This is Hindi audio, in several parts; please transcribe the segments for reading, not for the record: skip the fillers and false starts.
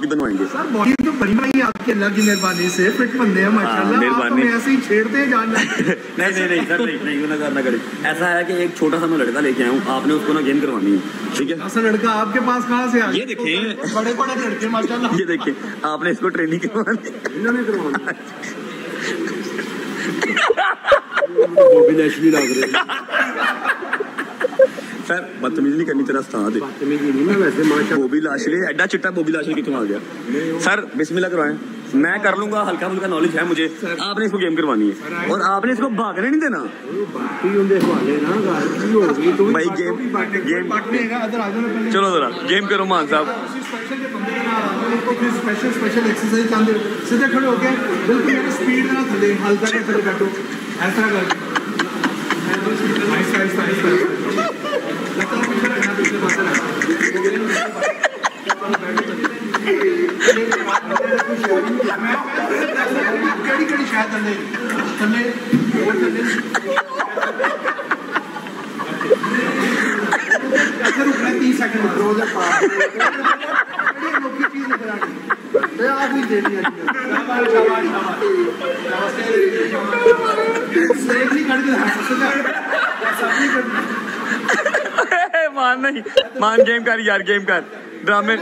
भी बनवाएंगे। सर बॉडी तो बनी हुई आपकी, अल्लाह की मेहरबानी से फिट बंदे हैं माशाल्लाह। मेहरबानी। आप तो ऐसे ही छेड़ते हैं जान नहीं सर, नहीं ना करे। ऐसा है कि एक छोटा सा मैं लड़का लेके आया हूँ, आपने उसको ना गेम करवानी है, ठीक है? ऐसा लड़का आपके पास कहाँ से आ गया? ये देखिए बड़े बड़े लड़के माशाल्लाह। ये देखिए, आपने इसको ट्रेनिंग करवानी, इन्होंने करवानी बॉबी लैशली लग रही है। सर बदतमीजी नहीं करनी, तेरा उस्ताद है। बदतमीजी नहीं, मैं वैसे माशाल्लाह। बॉबी लाशली एडा चिट्टा बॉबी लाशली कितों आ गया? सर बिस्मिल्लाह करवाएं, मैं कर लूंगा, हल्का फुल्का नॉलेज है मुझे। आपने इसको गेम करवानी है और आपने इसको भागने नहीं देना भाई। गेम चलो जरा गेम करो मान साहब। स्पेशल एक्सरसाइज चाहते हो, सीधे खड़े होके बिल्कुल मेरे स्पीड ना थले हल्का के थले बैठो, ऐसा कर आहिस्ता आहिस्ता आहिस्ता लगता है पीछे रखना, पीछे बात करना। कड़ी कड़ी शायद थले थले और थले ऐसे रुकना 30 सेकंड रोज पास चीज निकल आ गई। आप ही दे दिया मान नहीं मान, गेम कर यार, गेम कर ड्रामे।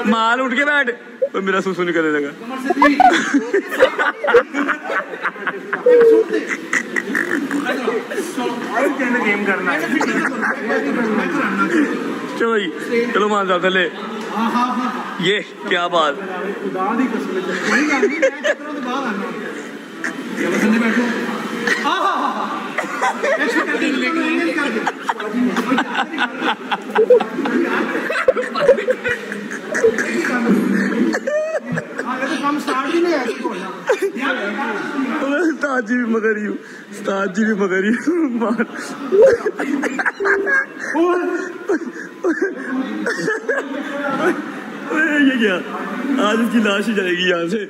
माल उठ के बैठ, तो मेरा सुसु नहीं करने लगा। गेम करना है। चलो जी, चलो मान साहब थले। ये क्या बात, उस्ताद जी भी मगर ही हूँ, उस्ताद जी भी मगर ही हूँ। ये क्या, आज इसकी लाश ही जाएगी यहाँ से।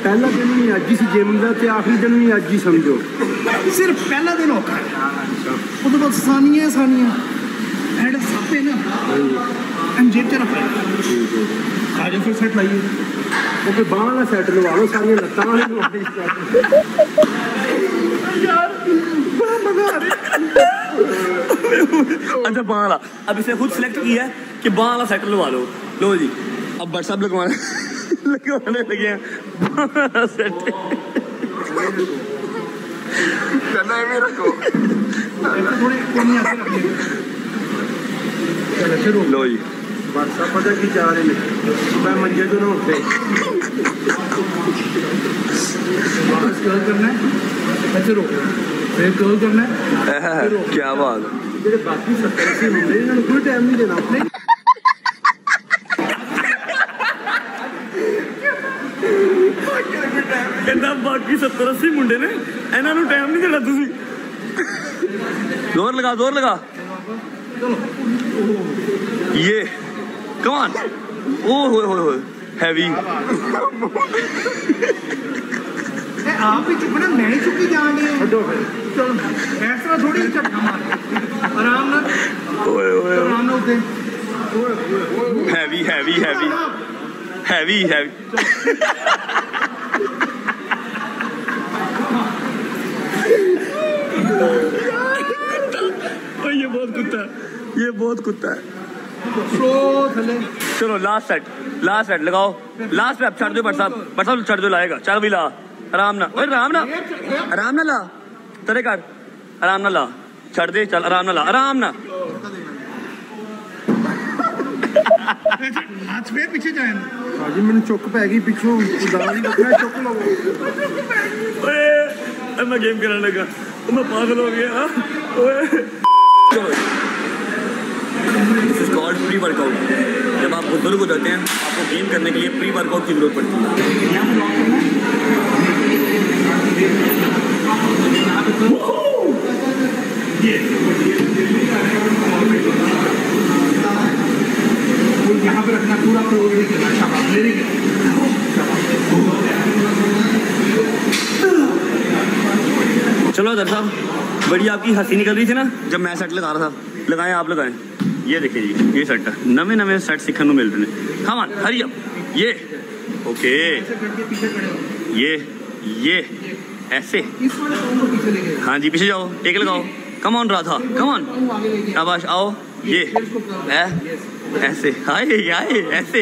पहला दिन भी अज ही गेम का, आखिरी दिन भी अज ही समझो। सिर्फ पहला दिन औखा है, उस बाद सानिया सानिया एंड सब है ना जेब च रख आज फिर सेट लाइए, ओके बांह वाला सेट लगा लो, सारियां लत्तां वाले बड़ा मजा आ रहा है। अच्छा बांह वाला, अब इसे खुद सिलेक्ट किया है कि बांह वाला सेट लगा लो। लो जी, अब व्हाट्सएप लगवाने लगे हैं सेट। लो जी व्हाट्सएप पता की जा रहे हैं, मैं मंजे तो ना उठे कर्ल करना है, अच्छा रोक फिर कर्ल करना है। क्या बात है, जो बाकी 70-80 होंगे इन्होंने कोई टाइम नहीं देना अपने। कहता बाकी 70-80 मुंडे ने, इन्होंने टाइम नहीं देना। तुसी जोर लगा, जोर लगा। ये कम ऑन, ओ हो हैवी। आप ही चुपना, मैं ही चुकी जाएंगे। चलो ऐसा थोड़ी झटका मार, आराम ना, आराम ना उठे। Heavy heavy heavy heavy heavy. ये बहुत कुत्ता है, ये बहुत कुत्ता है। चलो लास्ट सेट लगाओ, लास्ट पे छड़ दो। बट छड़ दो, लाएगा चल भी ला, आराम ना, आराम ना ला, तेरे कर आराम ना ला, छड़ दे, चल आराम ना ला, आराम ना। हाथ पे पीछे जाए ना जी, मैंने चुक पै गई पिछों, चुक लो। मैं गेम करने लगा, मैं पागल हो गया। This is called pre workout. जब आप बुजुर्ग हो जाते हैं, आपको गेम करने के लिए प्री वर्कआउट की जरूरत पड़ती है। क्लोज भी करना, शाबाश, वेरी गुड। चलो दर साहब, बड़ी आपकी हंसी निकल रही थी ना जब मैं सेट लगा रहा था। लगाएं, आप लगाएं। ये देखिए जी, ये सेट है, नवे नवे सेट सीखने को मिलते हैं। Come on, hurry up. ये ओके, ये ऐसे, इस वाले पाँव को पीछे लेके हाँ जी, पीछे जाओ, टेक लगाओ। Come on Radha, come on, आगे लेके शाबाश, आओ। ये ऐसे, हाय हाय, ऐसे।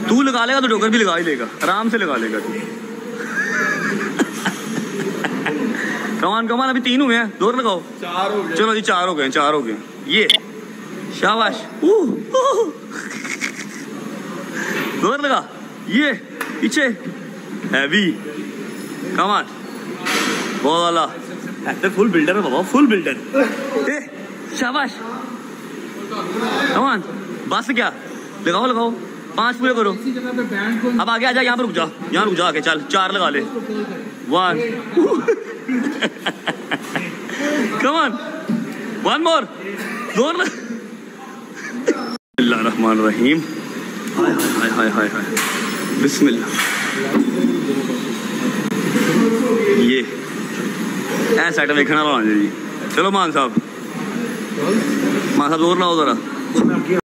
तू लगा लेगा तो जोकर भी लगा ही लेगा, आराम से लगा लेगा तू। कमान कमान, अभी 3 हुए हैं, जोर लगाओ। 4 हो गए। चलो जी, 4 हो गए, 4 हो गए। ये शाबाश, जोर लगा। ये पीछे हैवी, कमान, बहुत वाला। फुल बिल्डर है बाबा, फुल बिल्डर। शाबाश, कमान, बस क्या, लगाओ लगाओ, 5 पूरे करो। इसी जगह पे बैंड को अब आगे आ जा, यहाँ पर रुक जा, यहाँ रुक जा आके, चल 4 लगा ले। 1 कमान, 1 मोर, जोर लगा। बिस्मिल्लाहिर्रहमानिर्रहीम, हाय हाय हाय हाय हाय, बिस्मिल्लाह। ये ऐसा सेट देखना जी। चलो मान साहब, जोर लाओ जरा।